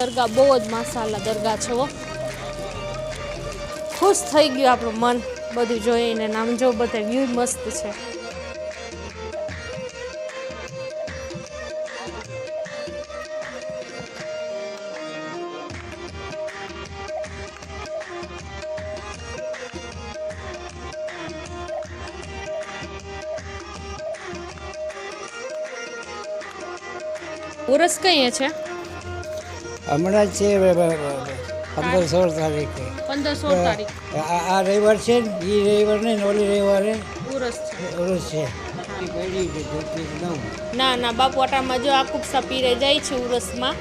દરગાહ બહુ જ માશાલ્લાહ દરગાહ છે. ખુશ થઈ ગયું આપણું મન બધું જોઈને. નામ જો બધા વ્યૂ મસ્ત છે. ઉરસ કઈ છે? હમણાં છે 15-16 તારીખે. 15-16 તારીખ આ રવિવાર છે ને, એ રવિવાર નહીં, ઓલી રવિવારે ઉરસ છે. ઉરસ છે. ના ના બાપુ આટામાં જો આ કુકસા પીરે જાય છે ઉરસમાં,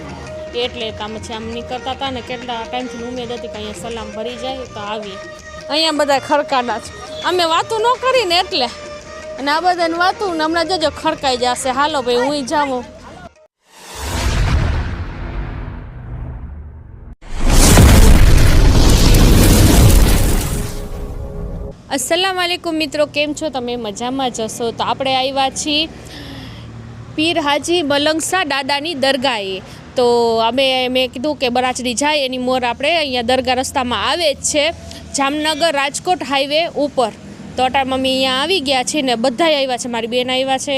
એટલે તમે છે આમ નીકળતા હતા ને કેટલા ટાઈમથી ઉમેદ હતી કે અહીંયા સલામ ભરી જાય તો આવી. અહીંયા બધા ખડકાડા છે. અમે વાતું ન કરીને એટલે, અને આ બધાને વાતું ને હમણાં જજો ખડકાઈ જશે. હાલો ભાઈ હું જાઉં. અસલામ વાલેકુમ મિત્રો, કેમ છો તમે? મજામાં જશો? તો આપણે આવ્યા છીએ પીર હાજી મલંગ શાહ દાદાની દરગાહે. તો મેં કીધું કે બરાચડી જાય એની મોર આપણે અહીંયા દરગાહ રસ્તામાં આવે જ છે, જામનગર રાજકોટ હાઈવે ઉપર. તો અટાણમાં અમે અહીંયા આવી ગયા છીએ ને બધાય આવ્યા છે. મારી બેન આવ્યા છે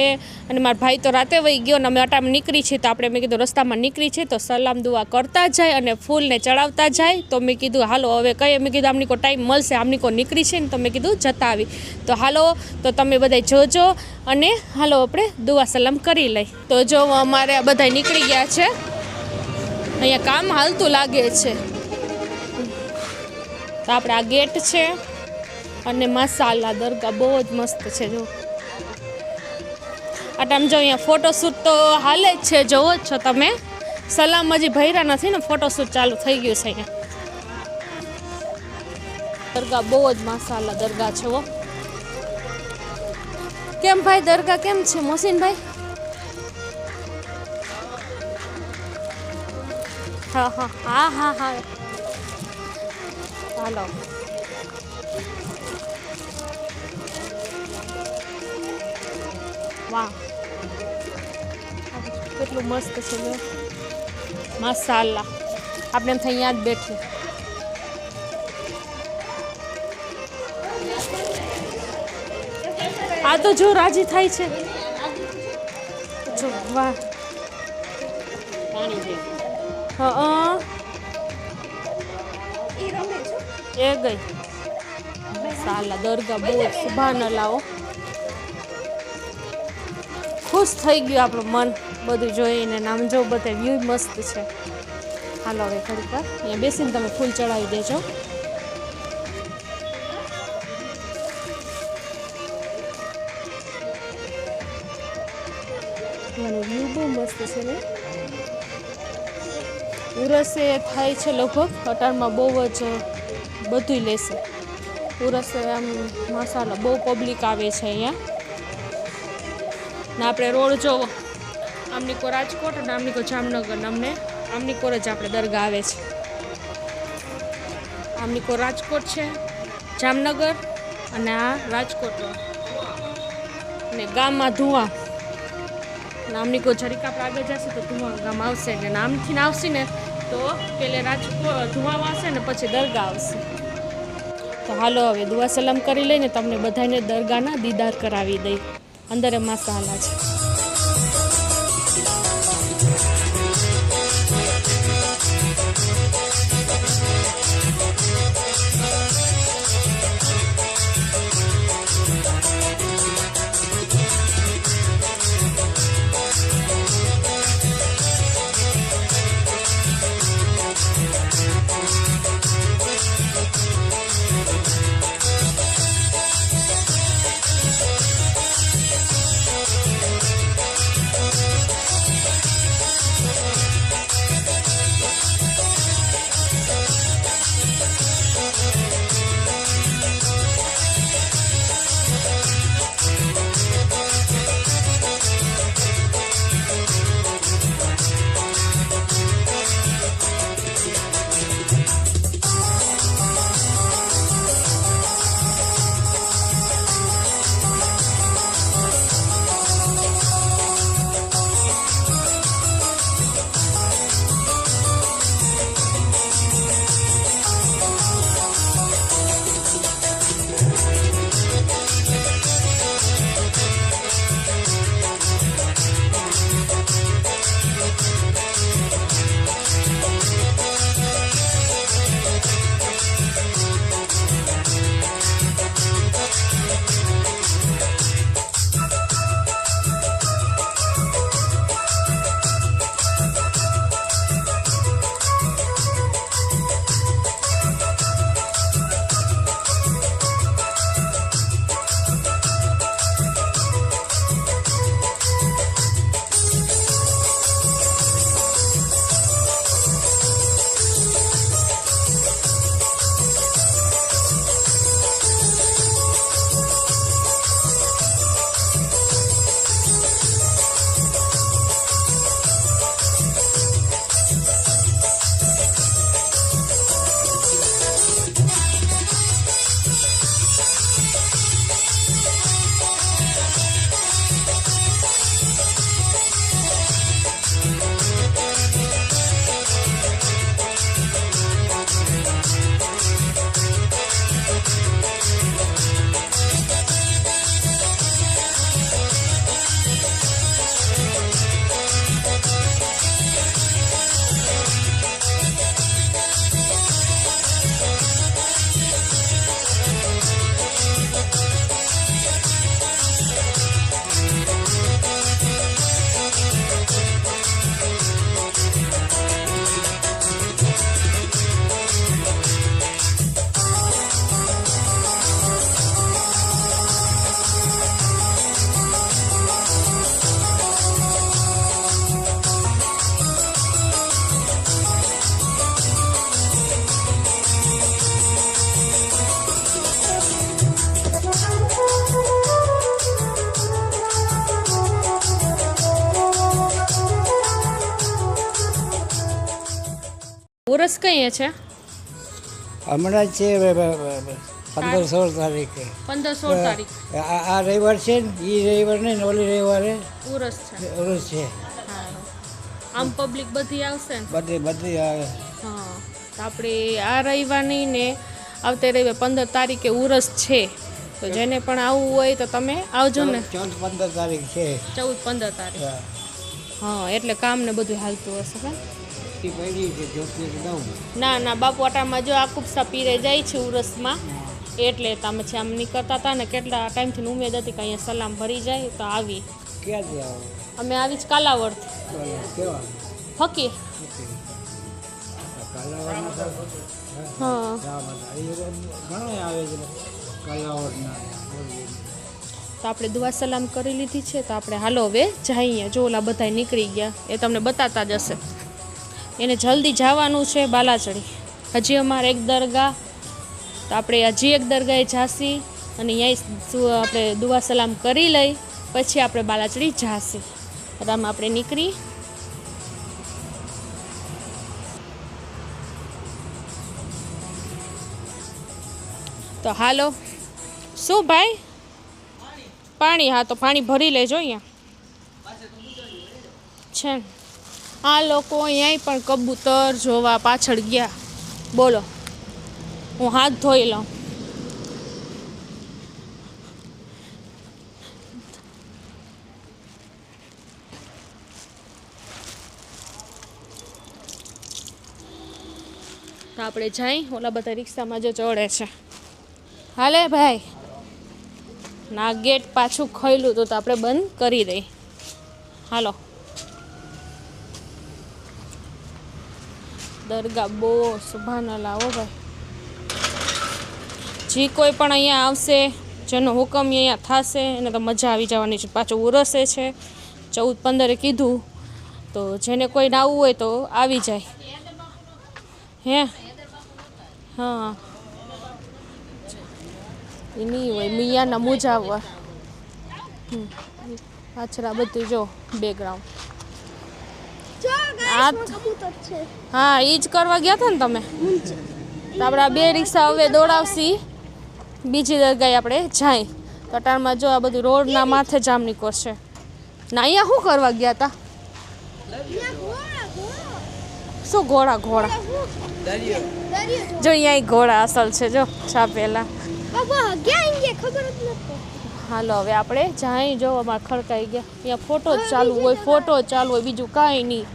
અને મારા ભાઈ તો રાતે વહી ગયો ને અમે અટાણમાં નીકળી છીએ. તો આપણે મેં કીધું રસ્તામાં નીકળી છીએ તો સલામ દુઆ કરતા જાય અને ફૂલને ચડાવતા જાય. તો મેં કીધું હાલો હવે કઈ, મેં કીધું આમની કોઈ ટાઈમ મળશે, આમની કોઈ નીકળી છે ને, તો મેં કીધું જતા આવી. તો હાલો, તો તમે બધા જોજો અને હાલો આપણે દુઆ સલામ કરી લઈ. તો જો અમારે બધા નીકળી ગયા છે. અહીંયા કામ હાલતું લાગે છે. તો આપણે આ ગેટ છે અને માશાલ્લાહ દરગાહ બહુ જ મસ્ત છે. જો આટામ જો અહીંયા ફોટોશૂટ તો હાલે જ છે, જોવો જ છો તમે. સલામ હજી ભર્યા નથી ને, ફોટોશૂટ ચાલુ થઈ ગયું છે અહીંયા. દરગાહ બહુ જ માશાલ્લાહ દરગાહ છે. કેમ ભાઈ દરગાહ કેમ છે મોસીનભાઈ? હા હા હા હા હા હાલો. વાહ કેટલું મસ્ત છે માશાલ્લાહ. આપણે એમ થઈ યાદ બેઠી. આ તો જો રાજી થાય છે. જો વાહ હા એ ગઈ સાલા દરગાહ બહુ સુભાનઅલ્લાહ. ખુશ થઈ ગયું આપણું મન બધું જોઈને. નામ જો બધા વ્યૂ મસ્ત છે. હાલો હવે ઘડીક વાર અહીંયા બેસીને તમે ફૂલ ચડાવી દેજો. વ્યૂ બહુ મસ્ત છે ને. ઉરસે થાય છે લગભગ અટાણમાં બહુ જ બધું લેશે. ઉરસે આમ મસાલા બહુ પબ્લિક આવે છે અહીંયા. ને આપણે રોડ જોવો, આમની કો રાજકોટ અને આમની કો જામનગર, અમને આમની કોર જ આપણે દરગાહ આવે છે. આમની કો રાજકોટ છે, જામનગર અને આ રાજકોટ ને ગામમાં ધુઆ. નામની કોઈ જરીક આપણે આગળ જશે તો ધુઆ ગામ આવશે ને નામથી ને આવશે ને તો પેલે રાજકોટ ધુઆ આવશે ને પછી દરગાહ આવશે. તો હાલો હવે દુઆ સલામ કરી લઈને તમને બધાને દરગાહના દીદાર કરાવી દઈ. અંદર માશાલ્લાહ છે. ઉરસ કઈ છે? હમણાં જ છે 15-16 તારીખે 15-16 તારીખ આ રવિવાર છે ને એ રવિવાર ને ઓલી રવિવારે ઉરસ છે. ઉરુસ છે. હા. આમ પબ્લિક બધી આવશે ને? બધી આવે. હા. તો આપણે આ રવિવારની ને આવતે રવિવાર 15 તારીખે ઉરસ છે. તો જેને પણ આવવું હોય તો તમે આવજો ને. 14-15 તારીખ છે. 14-15 તારીખ. હા, એટલે કામ ને બધું હાલતું હશે કે? ના બાપુ અટામાં જો આ કુપસા પીરે જાય છે ઉરસમાં, એટલે તમે છે આમ નીકળતા હતા ને કેટલા ટાઈમથી ઉમેદ હતી કે અહીંયા સલામ ભરી જાય તો આવી. ક્યાંથી આવો? અમે આવી જ કાલાવડથી. કેવા? ફકીર. હા. ઘણા આવે છે કાલાવડના. તો આપણે દુઆ સલામ કરી લીધી છે, તો આપણે હાલો હવે જઈએ. જો ઓલા બધા નીકળી ગયા એ તમને બતાતા જ હશે. એને જલ્દી જવાનું છે બાલાચડી. હજી અમારે એક દરગાહ, તો આપણે હજી એક દરગાહે જાસી અને અહીંયા આપણે દુઆ સલામ કરી લઈ પછી આપણે બાલાચડી જાસી. આમાં આપણે નીકળી. તો હાલો. શું ભાઈ? પાણી? હા, તો પાણી ભરી લેજો અહીંયા છે ને. આ લોકો અહીંયાય પણ કબૂતર જોવા પાછળ ગયા. બોલો, હું હાથ ધોઈ લઉં. તો આપણે જઈ. ઓલા બધા રિક્ષામાં જો ચડે છે. હાલે ભાઈ. ના ગેટ પાછું ખોલ્યું તો આપણે બંધ કરી દઈ. હાલો. દરગાહ બહુ સુભાનલ્લાહ હો ભાઈ. જે કોઈ પણ અહીંયા આવશે, જેનો હુકમ અહીંયા થશે એને તો મજા આવી જવાની છે. પાછું ઉરસે છે 14-15 કીધું, તો જેને કોઈને આવવું હોય તો આવી જાય. હે હા, એ નહીં હોય મિયાના મુજાવર. પાછળ બધું જો બેકગ્રાઉન્ડ. હા, એ જ કરવા ગયા હતા ને તમે. તો આપણે આ 2 રિક્ષા હવે દોડાવશી બીજી દરગાહે આપણે જાય. તો અટાણમાં જો આ બધું રોડના માથે જામ નીકળશે. ના અહીંયા શું કરવા ગયા હતા? શું ઘોડા? જો અહીંયા ઘોડા અસલ છે જો છાપેલા. હાલો હવે આપણે જાય. જો અમારે ખડકાઈ ગયા. અહીંયા ફોટો જ ચાલુ હોય, બીજું કાંઈ નહીં.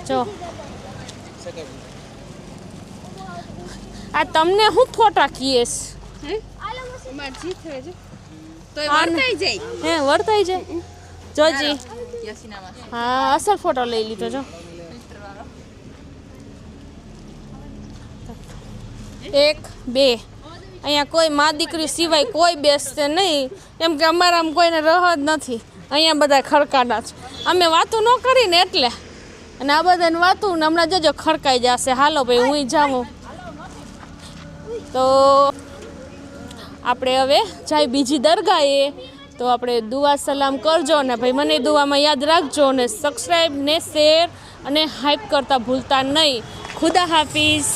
જો આ તમને હું ફોટા કીએસ? હે વર્તાઈ જાય જોજી. હા, અસલ ફોટો લઈ લીધો જો. 1 2 અહીંયા કોઈ મા દીકરી સિવાય કોઈ બેસશે નહીં, એમ કે અમારામાં કોઈને રહ જ નથી. અહીંયા બધા ખડકાના છે. અમે વાતું ન કરીને એટલે, અને આ બધાને વાતું ને હમણાં જજો ખડકાઈ જશે. હાલો ભાઈ, હું જાઉં. તો આપણે હવે જાય બીજી દરગાહે. તો આપણે દુઆ સલામ કરજો ને ભાઈ, મને દુઆમાં યાદ રાખજો ને સબસ્ક્રાઈબ ને શેર અને હાઈપ કરતા ભૂલતા નહીં. ખુદા હાફિઝ.